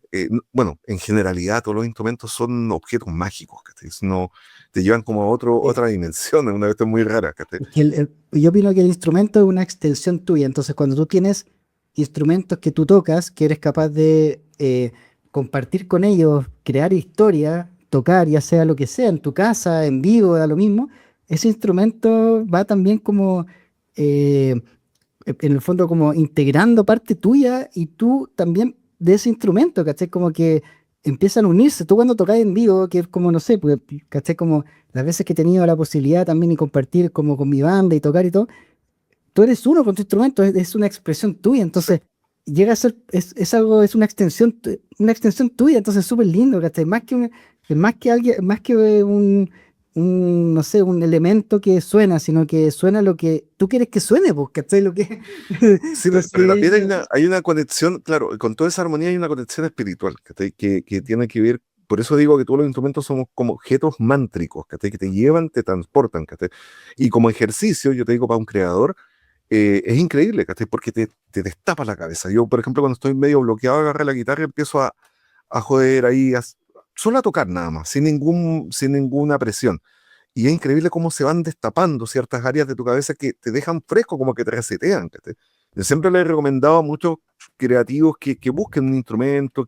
Bueno, en generalidad todos los instrumentos son objetos mágicos, ¿cachai? No, te llevan como a sí. otra dimensión, es una cuestión muy rara, ¿cachai? Es que yo opino que el instrumento es una extensión tuya. Entonces, cuando tú tienes instrumentos que tú tocas, que eres capaz de compartir con ellos, crear historia, tocar, ya sea lo que sea, en tu casa, en vivo, da lo mismo, ese instrumento va también como, eh, en el fondo, como integrando parte tuya y tú también de ese instrumento, ¿cachai? Como que empiezan a unirse. Tú cuando tocas en vivo, que es como, no sé, pues, ¿cachai? Como las veces que he tenido la posibilidad también de compartir como con mi banda y tocar y todo, tú eres uno con tu instrumento, es una expresión tuya, entonces llega a ser, es algo, es una extensión tuya, entonces es súper lindo, ¿cachai? Más que alguien, más que no sé, un elemento que suena, sino que suena lo que tú quieres que suene, pues, ¿cachai? Lo que, Sí, pero también hay una conexión, claro, con toda esa armonía hay una conexión espiritual, ¿cachai? Que tiene que ver, por eso digo que todos los instrumentos somos como objetos mántricos, ¿cachai? Que te llevan, te transportan, ¿cachai? Y como ejercicio, yo te digo, para un creador, es increíble, ¿cachai? Porque te destapa la cabeza. Yo, por ejemplo, cuando estoy medio bloqueado, agarro la guitarra y empiezo a joder ahí, solo a tocar nada más, sin ninguna presión. Y es increíble cómo se van destapando ciertas áreas de tu cabeza que te dejan fresco, como que te resetean. ¿Cachai? Yo siempre le he recomendado a muchos creativos que busquen un instrumento,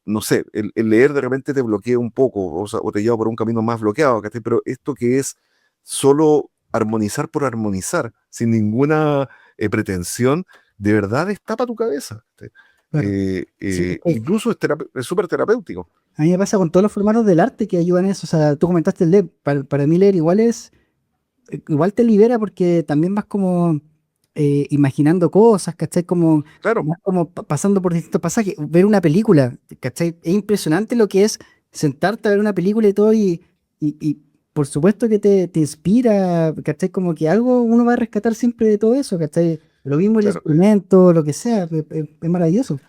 no sé, el leer de repente te bloquea un poco, o sea, o te lleva por un camino más bloqueado, ¿cachai? Pero esto que es solo armonizar por armonizar, sin ninguna pretensión, de verdad destapa tu cabeza. ¿Cachai? claro. Sí, Incluso es súper terapéutico. a mí me pasa con todos los formatos del arte que ayudan a eso, o sea, tú comentaste el leer, para mí leer igual es, igual te libera porque también vas como imaginando cosas, ¿cachai? Como, Claro, vas como pasando por distintos pasajes. Ver una película, ¿cachai? Es impresionante lo que es sentarte a ver una película y todo y por supuesto que te inspira, ¿cachai? Como que algo uno va a rescatar siempre de todo eso, ¿cachai? Lo mismo el claro. instrumento, lo que sea, es maravilloso.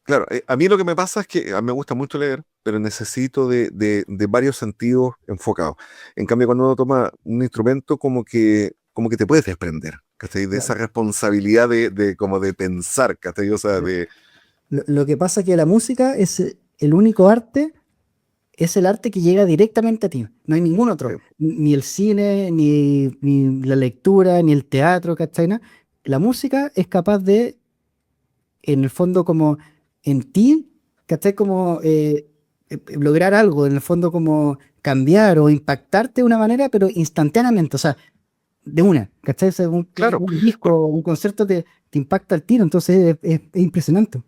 Claro, a mí lo que me pasa es que a mí me gusta mucho leer, pero necesito de varios sentidos enfocados. En cambio, cuando uno toma un instrumento, como que te puedes desprender, ¿cachai? De esa Claro. responsabilidad como de pensar, ¿cachai? O sea, Lo que pasa es que la música es el único arte, es el arte que llega directamente a ti. No hay ningún otro. eh, Ni el cine, ni la lectura, ni el teatro, ¿cachai? ¿No? La música es capaz de, en el fondo, como en ti, ¿cachai? Como lograr algo, en el fondo, como cambiar o impactarte de una manera, pero instantáneamente, o sea, de una, ¿cachai? O sea, claro, un disco, un concierto te impacta al tiro, entonces es impresionante.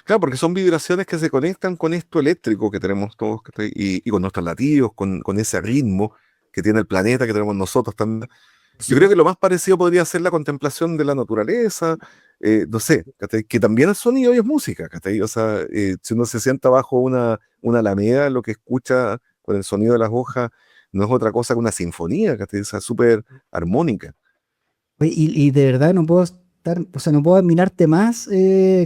claro, porque son vibraciones que se conectan con esto eléctrico que tenemos todos, ¿cachai? Y con nuestros latidos, con ese ritmo que tiene el planeta, que tenemos nosotros también. Yo creo Sí. que lo más parecido podría ser la contemplación de la naturaleza, no sé, ¿cachai? Que también es sonido y es música, ¿cachai? O sea, si uno se sienta bajo una alameda, lo que escucha con el sonido de las hojas no es otra cosa que una sinfonía, ¿cachai? O sea, súper armónica. Oye, y de verdad no puedo estar, o sea, no puedo admirarte más,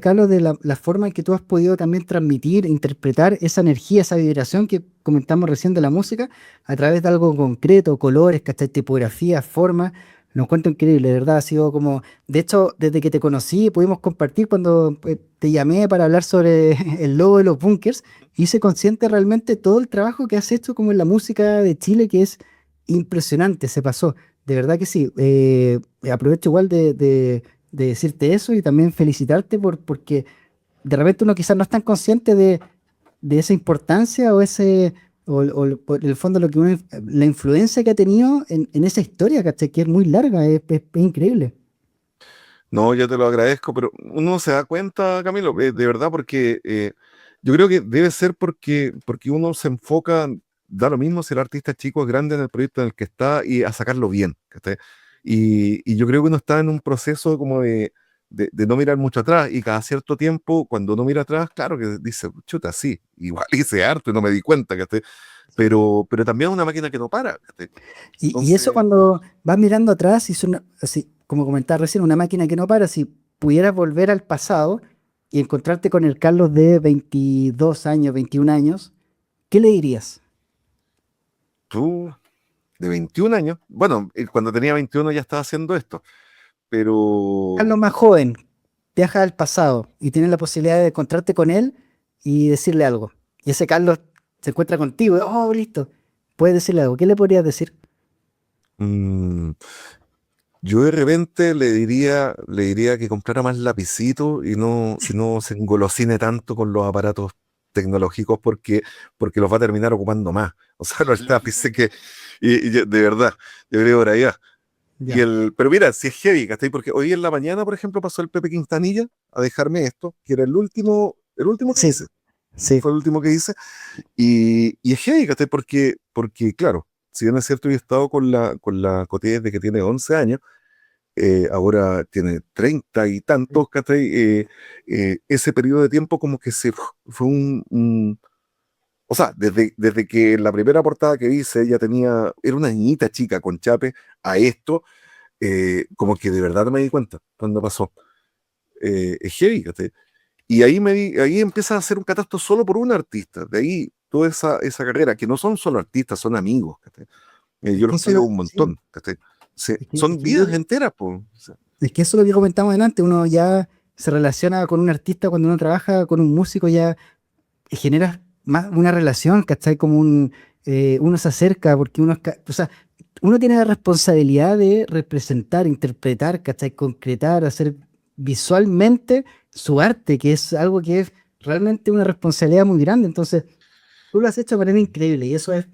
Carlos, de la forma en que tú has podido también transmitir, interpretar esa energía, esa vibración que comentamos recién de la música a través de algo concreto, colores, ¿cachai? Tipografía, forma. Lo encuentro increíble, de verdad, ha sido como, de hecho, desde que te conocí, pudimos compartir cuando te llamé para hablar sobre el logo de los bunkers, hice consciente realmente todo el trabajo que has hecho como en la música de Chile, que es impresionante, se pasó. De verdad que sí. Aprovecho igual de decirte eso y también felicitarte porque de repente uno quizás no es tan consciente de esa importancia o ese por el fondo lo que la influencia que ha tenido en esa historia, ¿cachai? Que es muy larga, es increíble. No, yo te lo agradezco, pero uno se da cuenta, Camilo, de verdad, porque yo creo que debe ser porque uno se enfoca, da lo mismo si el artista es chico o es grande en el proyecto en el que está y a sacarlo bien. ¿Cachai? Y yo creo que uno está en un proceso como de no mirar mucho atrás y cada cierto tiempo, cuando uno mira atrás, claro que dice, chuta, sí, igual hice arte, no me di cuenta, ¿cachai? Pero también es una máquina que no para, ¿cachai? Y eso Entonces, cuando vas mirando atrás y son, así, como comentaba recién, una máquina que no para, si pudieras volver al pasado y encontrarte con el Carlos de 22 años, 21 años, ¿qué le dirías? tú, de 21 años, bueno, cuando tenía 21 ya estaba haciendo esto. Pero Carlos más joven, viaja al pasado y tienes la posibilidad de encontrarte con él y decirle algo. Y ese Carlos se encuentra contigo, oh, listo, puedes decirle algo. ¿Qué le podrías decir? mm, yo de repente le diría que comprara más lapicito y no se engolosine tanto con los aparatos tecnológicos porque los va a terminar ocupando más. O sea, los lápices que, de verdad, yo creo por ahí va. Ya. Pero mira, si es heavy, ¿cachai? Porque hoy en la mañana, por ejemplo, pasó el Pepe Quintanilla a dejarme esto, que era el último que Sí, hice. sí. Fue el último que hice. Y es heavy, ¿cachai? Porque, claro, si bien es cierto, yo he estado con la Coté desde que tiene 11 años, ahora tiene 30 y tantos, ¿cachai? Ese periodo de tiempo como que fue o sea, desde que la primera portada que hice ella era una niñita chica con chape a esto, como que de verdad me di cuenta cuando pasó. Es heavy, ¿cachai? Y ahí empieza a hacer un catastro solo por un artista. De ahí toda esa carrera, que no son solo artistas, son amigos, ¿cachai? Es Yo que los eso quiero lo, un sí, montón, ¿cachai? es Son que yo vidas enteras, pues. Es que eso es lo que comentamos delante, uno ya se relaciona con un artista cuando uno trabaja con un músico, ya genera más una relación, ¿cachai? Uno se acerca porque o sea, uno tiene la responsabilidad de representar, interpretar, ¿cachai? Concretar, hacer visualmente su arte, que es algo que es realmente una responsabilidad muy grande. Entonces, tú lo has hecho de manera increíble y eso es,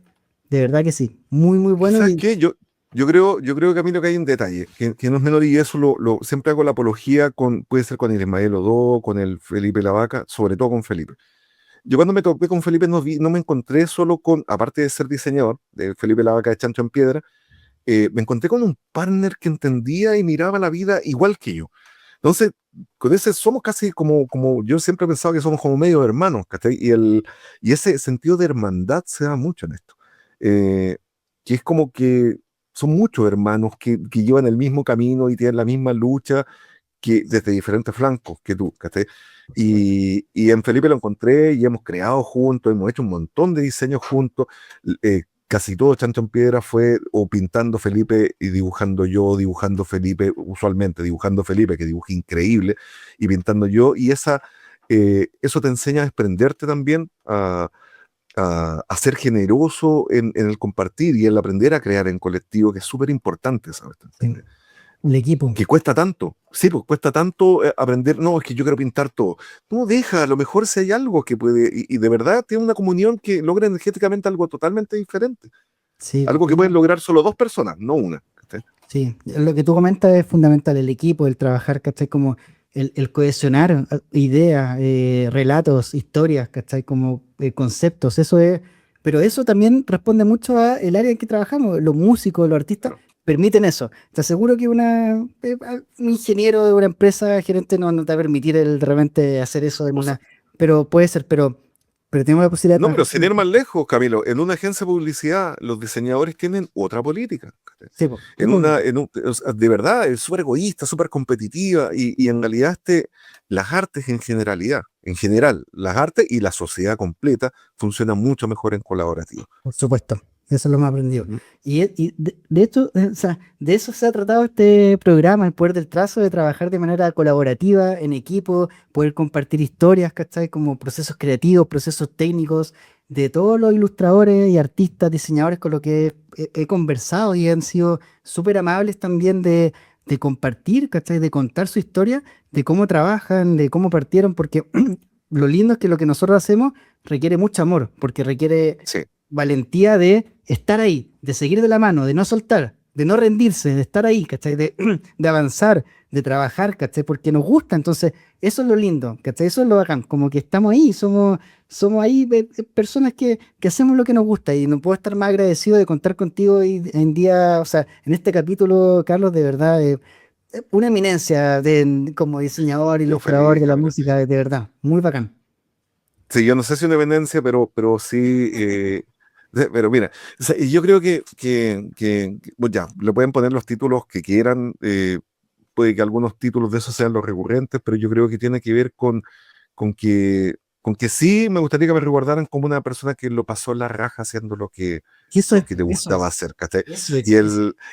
de verdad que sí, muy, muy bueno ¿Sabes y qué? Yo creo, Camilo, que hay un detalle, que no es menor, y eso siempre hago la apología puede ser con el Ismael Odó, con el Felipe Lavaca, sobre todo con Felipe. Yo cuando me topé con Felipe no me encontré solo aparte de ser diseñador, de Felipe Lavaca de Chancho en Piedra, me encontré con un partner que entendía y miraba la vida igual que yo. Entonces, con ese somos casi como yo siempre he pensado que somos como medio hermanos, ¿cachai? Y ese sentido de hermandad se da mucho en esto. Eh, que es como que son muchos hermanos que llevan el mismo camino y tienen la misma lucha que desde diferentes flancos que tú, ¿cachai? por supuesto. Y en Felipe lo encontré y hemos creado juntos, hemos hecho un montón de diseños juntos. Casi todo Chancho en Piedra fue o pintando Felipe y dibujando yo, dibujando Felipe, usualmente dibujando Felipe, que dibuja increíble, y pintando yo. Y eso te enseña a desprenderte también, a ser generoso en el compartir y el aprender a crear en colectivo, que es súper importante, ¿sabes? Sí, el equipo. Que cuesta tanto. Sí, pues cuesta tanto aprender. No, es que yo quiero pintar todo. No, deja, a lo mejor si hay algo que puede, y de verdad tiene una comunión que logra energéticamente algo totalmente diferente. Sí, Algo que pueden lograr solo dos personas, no una. ¿Cachai? sí, lo que tú comentas es fundamental, el equipo, el trabajar, ¿cachai? Como el cohesionar ideas, relatos, historias, ¿cachai? Como conceptos, eso es, pero eso también responde mucho a el área en que trabajamos, los músicos, los artistas Claro. permiten eso. Te aseguro que un ingeniero de una empresa, gerente, no te va a permitir de repente hacer eso en O sea, una, pero puede ser, pero tenemos la posibilidad de no, pero trabajar sin con ir más artistas. lejos, Camilo, en una agencia de publicidad, los diseñadores tienen otra política. ¿Cachai? Sí, po, En una, en un- o sea, de verdad, es súper egoísta, súper competitiva, y en realidad las artes en general, las artes y la sociedad completa funcionan mucho mejor en colaborativo. por supuesto, eso lo hemos aprendido. Ujú. Y de hecho, o sea, de eso se ha tratado este programa, el poder del trazo, de trabajar de manera colaborativa, en equipo, poder compartir historias, ¿cachai? Como procesos creativos, procesos técnicos, de todos los ilustradores y artistas, diseñadores con los que he conversado y han sido súper amables también de compartir, ¿cachai? De contar su historia, de cómo trabajan, de cómo partieron, porque lo lindo es que lo que nosotros hacemos requiere mucho amor, porque requiere Sí, valentía de estar ahí, de seguir de la mano, de no soltar, de no rendirse, de estar ahí, ¿cachai? De avanzar, de trabajar, ¿cachai? Porque nos gusta, entonces eso es lo lindo, ¿cachai? Eso es lo bacán, como que estamos ahí, somos ahí personas que hacemos lo que nos gusta y no puedo estar más agradecido de contar contigo en día, o sea, en este capítulo, Carlos, de verdad, una eminencia como diseñador, yo ilustrador feliz, de la Camilo. música, de verdad, muy bacán. Sí, yo no sé si una dependencia, pero sí. Pero mira, o sea, y yo creo bueno, ya, le pueden poner los títulos que quieran. Puede que algunos títulos de esos sean los recurrentes, pero yo creo que tiene que ver con que sí me gustaría que me recordaran como una persona que lo pasó la raja haciendo lo que, Y eso lo es, que te eso gustaba es, hacer, ¿cachai? eso es,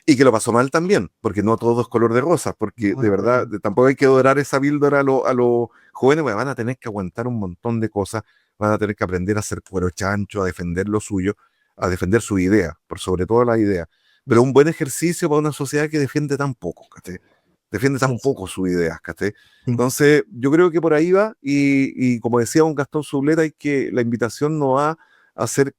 Y que lo pasó mal también, porque no todo es color de rosas, porque no, de no, para verdad nada. tampoco hay que dorar esa píldora a los jóvenes, porque van a tener que aguantar un montón de cosas, van a tener que aprender a hacer cuero chancho, a defender lo suyo, a defender su idea, por sobre todo la idea. Pero un buen ejercicio para una sociedad que defiende tan poco, ¿cachai? defiende tan poco sus ideas, ¿cachai? Sí. Entonces, yo creo que por ahí va, y como decía un Gastón Subleta, la invitación no va a hacer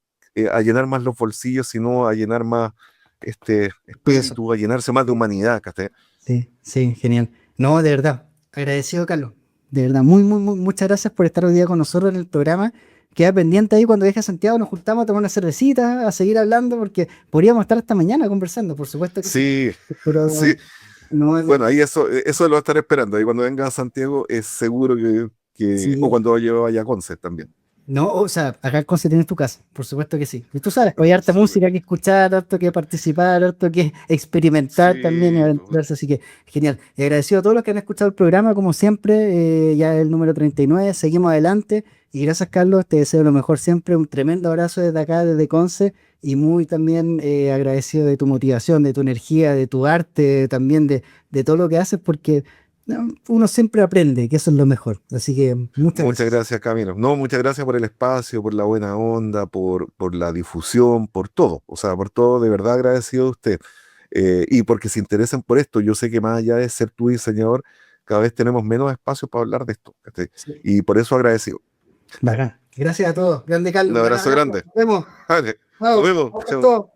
a llenar más los bolsillos, sino a llenar más Eso. espíritu, a llenarse más de humanidad, ¿cachai? Sí, sí, genial. No, de verdad, agradecido, Carlos. De verdad, muchas gracias por estar hoy día con nosotros en el programa. Queda pendiente ahí cuando deje Santiago, nos juntamos a tomar una cervecita, a seguir hablando, porque podríamos estar esta mañana conversando, por supuesto que sí. Sí, sí. Pero no, Bueno, ahí eso lo va a estar esperando. Ahí cuando venga a Santiago es seguro o sí. cuando yo vaya a Conce también. No, o sea, acá en Conce tienes tu casa, por supuesto que sí. Y tú sabes, hay harta Sí, música que escuchar, harto que participar, harto que experimentar también y sí, aventurarse, así que genial. Y agradecido a todos los que han escuchado el programa, como siempre, ya el número 39, seguimos adelante. Y gracias, Carlos, te deseo lo mejor siempre, un tremendo abrazo desde acá, desde Conce, y muy también agradecido de tu motivación, de tu energía, de tu arte, también de todo lo que haces, porque no, uno siempre aprende, que eso es lo mejor. Así que muchas muchas gracias. gracias, Camilo. No, muchas gracias por el espacio, por la buena onda, por la difusión, por todo. O sea, por todo, de verdad agradecido a usted. Y porque se interesen por esto, yo sé que más allá de ser tu diseñador, cada vez tenemos menos espacio para hablar de esto, ¿cachai? Sí. Y por eso agradecido. Bacán. Gracias a todos. Grande Un Carlos. Gran abrazo abrazo. grande. Nos vemos. Vale, nos Chao. vemos. Chao, Chao. todo.